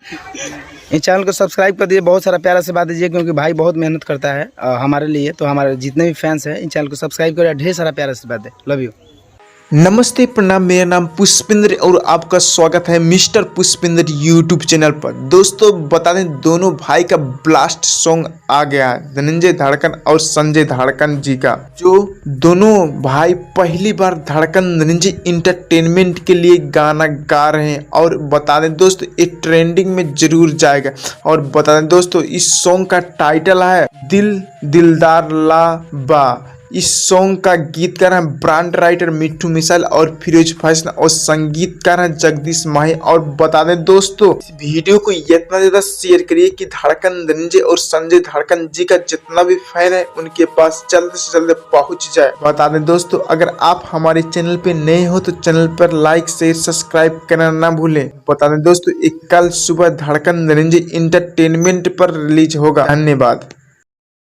इस चैनल को सब्सक्राइब कर दीजिए, बहुत सारा प्यारा से बात दीजिए, क्योंकि भाई बहुत मेहनत करता है हमारे लिए। तो हमारे जितने भी फैंस हैं इन चैनल को सब्सक्राइब करिए, ढेर सारा प्यारा से बात दे। Love you. नमस्ते प्रणाम, मेरा नाम पुष्पेंद्र और आपका स्वागत है मिस्टर पुष्पेंद्र यूट्यूब चैनल पर। दोस्तों बता दें, दोनों भाई का ब्लास्ट सॉन्ग आ गया है, धनंजय धड़कन और संजय धड़कन जी का, जो दोनों भाई पहली बार धड़कन धनंजय इंटरटेनमेंट के लिए गाना गा रहे हैं। और बता दें दोस्तों, ये ट्रेंडिंग में जरूर जाएगा। और बता दें दोस्तों, इस सॉन्ग का टाइटल है दिल दिलदार ला बा। इस सॉन्ग का गीतकार है ब्रांड राइटर मिट्ठू मिसाइल और फिरोज फैशन, और संगीतकार है जगदीश माही। और बता दें दोस्तों, इस वीडियो को इतना ज्यादा शेयर करिए कि धड़कन धनंजय और संजय धड़कन जी का जितना भी फैन है उनके पास जल्द से जल्द पहुंच जाए। बता दें दोस्तों, अगर आप हमारे चैनल पे नए हो तो चैनल पर लाइक शेयर सब्सक्राइब करना ना भूलें। बता दें दोस्तों, कल सुबह धड़कन धनंजय इंटरटेनमेंट पर रिलीज होगा। धन्यवाद।